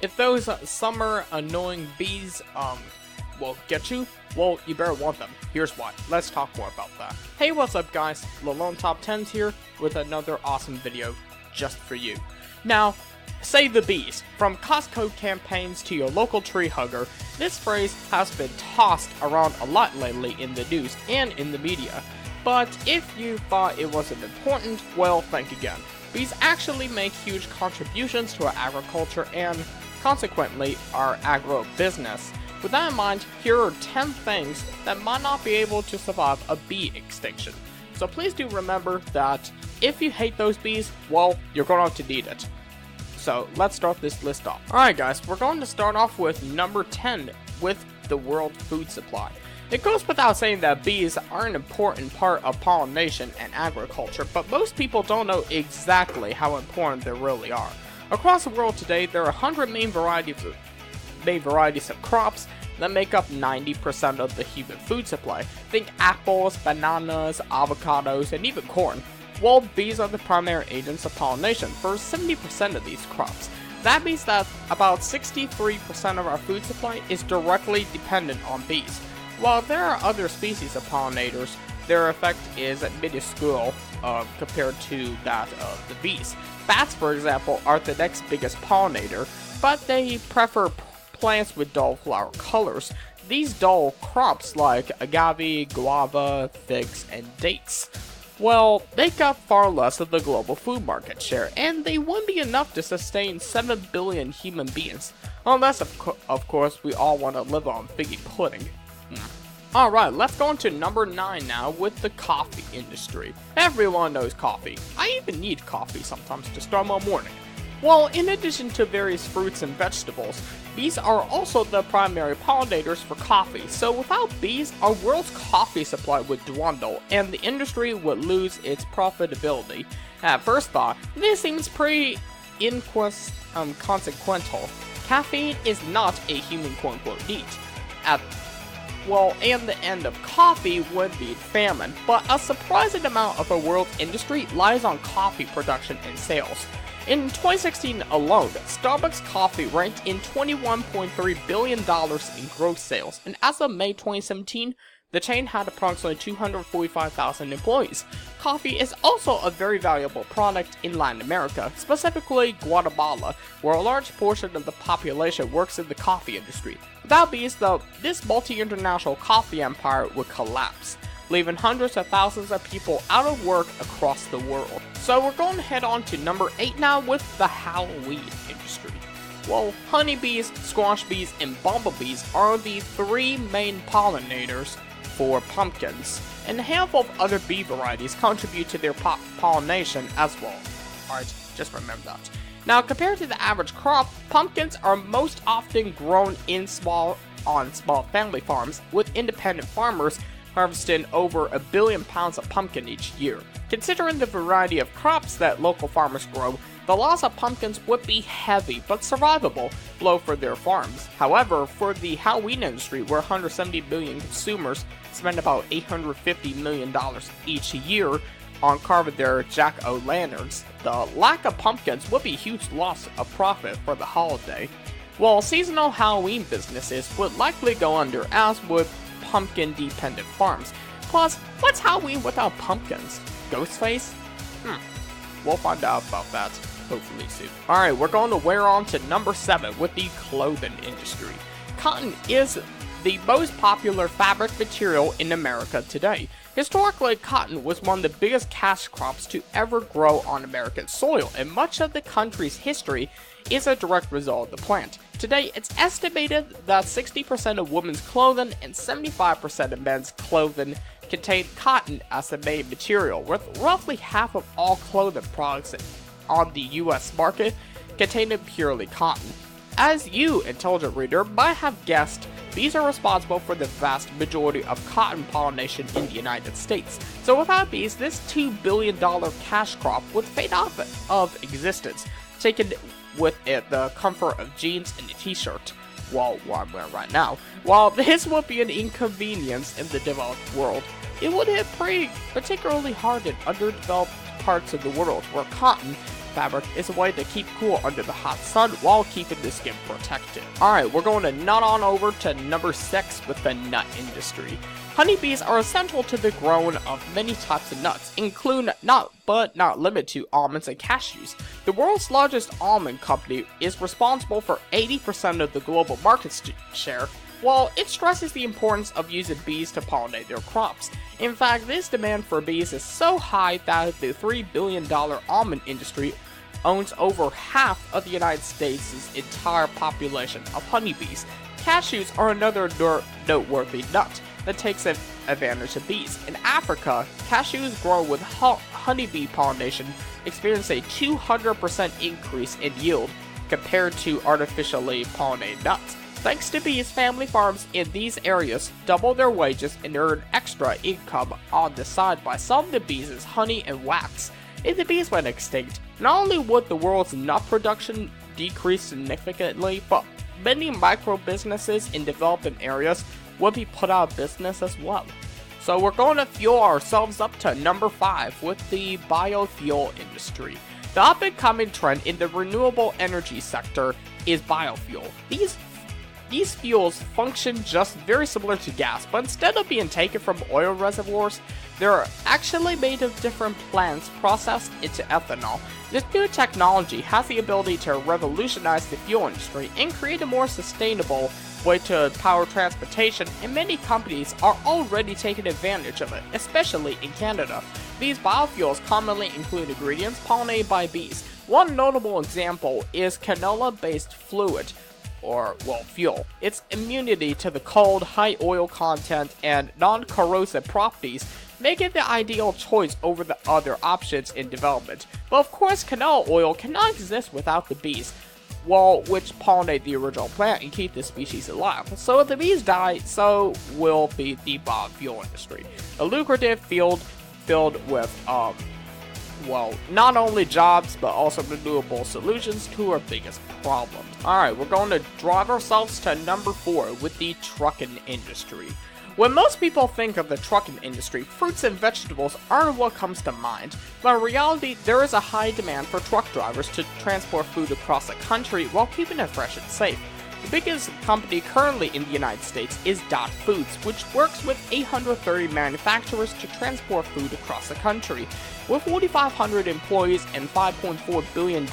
if those summer annoying bees, will get you, well, you better want them. Here's why. Let's talk more about that. Hey, what's up guys? Lalone Top 10s here with another awesome video just for you. Now, save the bees. From Costco campaigns to your local tree hugger, this phrase has been tossed around a lot lately in the news and in the media. But if you thought it wasn't important, well, think again. Bees actually make huge contributions to our agriculture and, consequently, our agro-business. With that in mind, here are 10 things that might not be able to survive a bee extinction. So please do remember that if you hate those bees, well, you're going to need it. So let's start this list off. Alright guys, we're going to start off with number 10 with the world food supply. It goes without saying that bees are an important part of pollination and agriculture, but most people don't know exactly how important they really are. Across the world today, there are 100 main varieties of crops that make up 90% of the human food supply. Think apples, bananas, avocados, and even corn. Well, bees are the primary agents of pollination for 70% of these crops. That means that about 63% of our food supply is directly dependent on bees. While there are other species of pollinators, their effect is minuscule compared to that of the bees. Bats, for example, are the next biggest pollinator, but they prefer plants with dull flower colors. These dull crops like agave, guava, figs, and dates, well, make up far less of the global food market share, and they wouldn't be enough to sustain 7 billion human beings. Unless, of course, we all want to live on figgy pudding. Alright, let's go on to number 9 now with the coffee industry. Everyone knows coffee. I even need coffee sometimes to start my morning. Well, in addition to various fruits and vegetables, bees are also the primary pollinators for coffee, so without bees, our world's coffee supply would dwindle, and the industry would lose its profitability. At first thought, this seems pretty inconsequential. Caffeine is not a human quote-unquote need. And the end of coffee would be famine, but a surprising amount of the world's industry lies on coffee production and sales. In 2016 alone, Starbucks coffee ranked in $21.3 billion in gross sales, and as of May 2017, the chain had approximately 245,000 employees. Coffee is also a very valuable product in Latin America, specifically Guatemala, where a large portion of the population works in the coffee industry. Without bees, though, this multi-international coffee empire would collapse, leaving hundreds of thousands of people out of work across the world. So we're going to head on to number 8 now with the Halloween industry. Well, honeybees, squash bees, and bumblebees are the 3 main pollinators for pumpkins, and a handful of other bee varieties contribute to their pollination as well. Alright, just remember that. Now, compared to the average crop, pumpkins are most often grown on small family farms, with independent farmers harvesting over 1 billion pounds of pumpkin each year. Considering the variety of crops that local farmers grow, the loss of pumpkins would be heavy but survivable blow for their farms. However, for the Halloween industry, where 170 million consumers spend about $850 million each year on carving their jack-o'-lanterns, the lack of pumpkins would be a huge loss of profit for the holiday. While seasonal Halloween businesses would likely go under, as would pumpkin-dependent farms. Plus, what's Halloween without pumpkins? Ghostface? We'll find out about that hopefully soon. Alright, we're going to wear on to number 7 with the clothing industry. Cotton is the most popular fabric material in America today. Historically, cotton was one of the biggest cash crops to ever grow on American soil, and much of the country's history is a direct result of the plant. Today, it's estimated that 60% of women's clothing and 75% of men's clothing contain cotton as the main material, with roughly half of all clothing products on the US market containing purely cotton. As you, intelligent reader, might have guessed, bees are responsible for the vast majority of cotton pollination in the United States. So without bees, this $2 billion cash crop would fade out of existence, taken with it the comfort of jeans and a t-shirt, well, what I'm wearing right now. While this would be an inconvenience in the developed world, it would hit particularly hard in underdeveloped parts of the world where cotton fabric is a way to keep cool under the hot sun while keeping the skin protected. Alright, we're going to nut on over to number 6 with the nut industry. Honeybees are essential to the growing of many types of nuts, including but not limited to almonds and cashews. The world's largest almond company is responsible for 80% of the global market share, while it stresses the importance of using bees to pollinate their crops. In fact, this demand for bees is so high that the $3 billion almond industry owns over half of the United States' entire population of honeybees. Cashews are another noteworthy nut that takes advantage of bees. In Africa, cashews grown with honeybee pollination experience a 200% increase in yield compared to artificially pollinated nuts. Thanks to bees, family farms in these areas double their wages and earn extra income on the side by selling the bees' honey and wax. If the bees went extinct, not only would the world's nut production decrease significantly, but many micro businesses in developing areas would be put out of business as well. So we're going to fuel ourselves up to number 5 with the biofuel industry. The up-and-coming trend in the renewable energy sector is biofuel. These fuels function just very similar to gas, but instead of being taken from oil reservoirs, they're actually made of different plants processed into ethanol. This new technology has the ability to revolutionize the fuel industry and create a more sustainable way to power transportation, and many companies are already taking advantage of it, especially in Canada. These biofuels commonly include ingredients pollinated by bees. One notable example is canola-based fuel. Its immunity to the cold, high oil content, and non-corrosive properties make it the ideal choice over the other options in development. But of course, canola oil cannot exist without the bees, which pollinate the original plant and keep the species alive. So if the bees die, so will be the biofuel industry. A lucrative field filled with not only jobs, but also renewable solutions to our biggest problems. Alright, we're going to drive ourselves to number 4 with the trucking industry. When most people think of the trucking industry, fruits and vegetables aren't what comes to mind, but in reality, there is a high demand for truck drivers to transport food across the country while keeping it fresh and safe. The biggest company currently in the United States is Dot Foods, which works with 830 manufacturers to transport food across the country. With 4,500 employees and $5.4 billion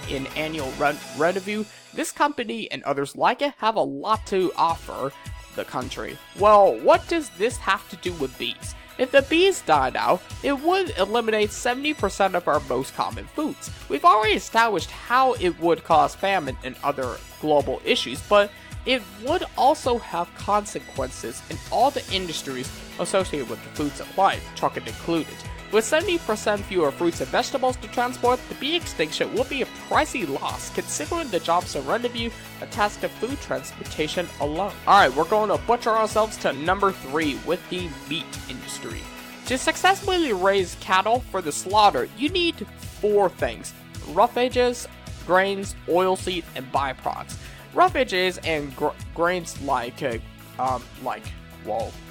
in annual revenue, this company and others like it have a lot to offer the country. Well, what does this have to do with bees? If the bees died out, it would eliminate 70% of our most common foods. We've already established how it would cause famine and other global issues, but it would also have consequences in all the industries associated with the food supply, trucking included. With 70% fewer fruits and vegetables to transport, the bee extinction will be a pricey loss considering the jobs and revenue attached to food transportation alone. Alright, we're going to butcher ourselves to number 3 with the meat industry. To successfully raise cattle for the slaughter, you need 4 things: rough edges, grains, oilseed, and byproducts. Rough edges and grains like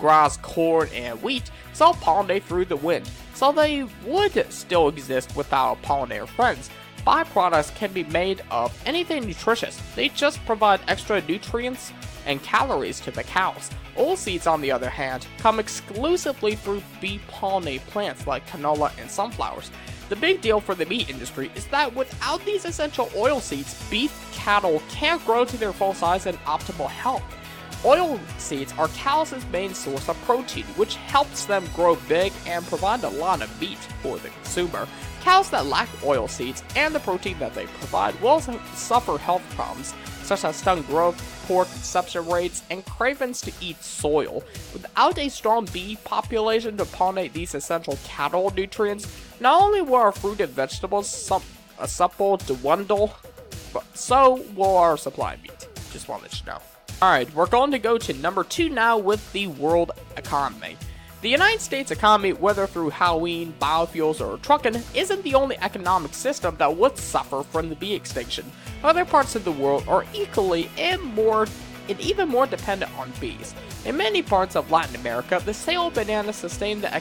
grass, corn, and wheat self-pollinate through the wind, so they would still exist without pollinator friends. Byproducts can be made of anything nutritious. They just provide extra nutrients and calories to the cows. Oilseeds, on the other hand, come exclusively through bee-pollinated plants like canola and sunflowers. The big deal for the meat industry is that without these essential oilseeds, beef cattle can't grow to their full size and optimal health. Oil seeds are cows' main source of protein, which helps them grow big and provide a lot of meat for the consumer. Cows that lack oil seeds and the protein that they provide will suffer health problems, such as stunted growth, poor consumption rates, and cravings to eat soil. Without a strong bee population to pollinate these essential cattle nutrients, not only will our fruit and vegetables supple dwindle, but so will our supply of meat. Just want to let you know. Alright, we're going to go to number 2 now with the world economy. The United States economy, whether through Halloween, biofuels, or trucking, isn't the only economic system that would suffer from the bee extinction. Other parts of the world are equally and even more dependent on bees. In many parts of Latin America, the sale of bananas sustains the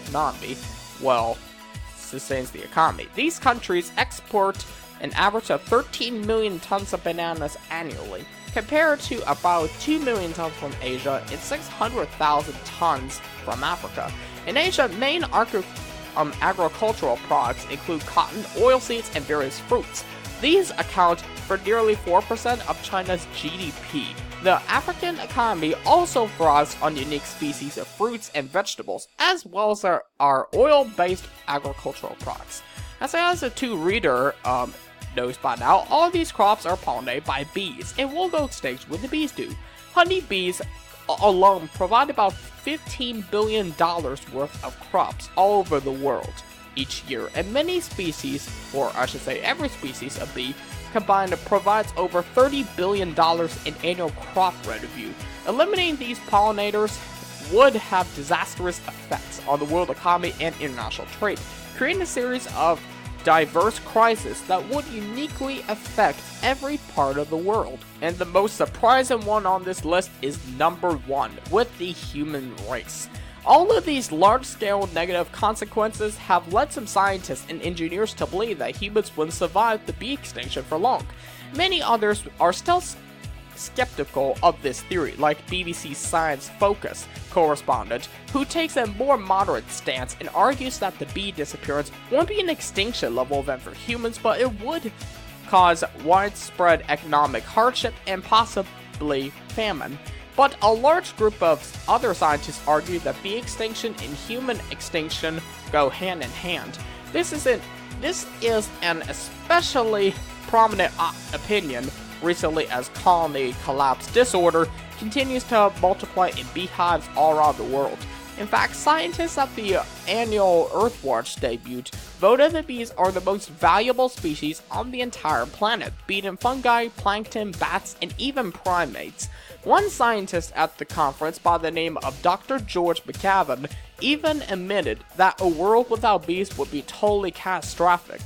economy. These countries export an average of 13 million tons of bananas annually, compared to about 2 million tons from Asia and 600,000 tons from Africa. In Asia, main agricultural products include cotton, oilseeds, and various fruits. These account for nearly 4% of China's GDP. The African economy also thrives on unique species of fruits and vegetables, as well as our oil-based agricultural products. As a 2 reader knows by now, all of these crops are pollinated by bees and will go extinct when the bees do. Honeybees alone provide about $15 billion worth of crops all over the world each year, and many species, or I should say every species of bee, combined provides over $30 billion in annual crop revenue. Eliminating these pollinators would have disastrous effects on the world economy and international trade, creating a series of diverse crises that would uniquely affect every part of the world. And the most surprising one on this list is number 1, with the human race. All of these large-scale negative consequences have led some scientists and engineers to believe that humans wouldn't survive the bee extinction for long. Many others are still skeptical of this theory, like BBC Science Focus correspondent, who takes a more moderate stance and argues that the bee disappearance won't be an extinction level event for humans, but it would cause widespread economic hardship and possibly famine. But a large group of other scientists argue that bee extinction and human extinction go hand in hand. This is an especially prominent opinion recently, as colony collapse disorder continues to multiply in beehives all around the world. In fact, scientists at the annual Earthwatch debut voted the bees are the most valuable species on the entire planet, beating fungi, plankton, bats, and even primates. One scientist at the conference by the name of Dr. George McCavan even admitted that a world without bees would be totally catastrophic.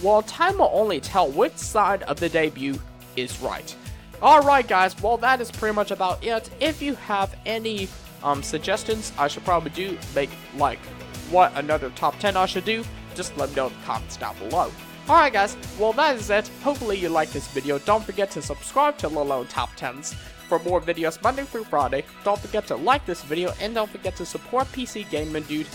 Well, time will only tell which side of the debut is right. Alright guys, well that is pretty much about it. If you have any suggestions I should probably do, like what another top 10 I should do, just let me know in the comments down below. Alright guys, well that is it. Hopefully you liked this video. Don't forget to subscribe to Lolo Top 10s for more videos Monday through Friday. Don't forget to like this video, and don't forget to support PC Gaming Dude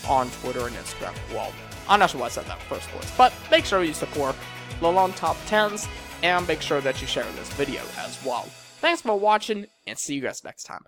on Twitter and Instagram. Well, I'm not sure why I said that in the first place, but make sure you support Lolo Top 10s, and make sure that you share this video as well. Thanks for watching, and see you guys next time.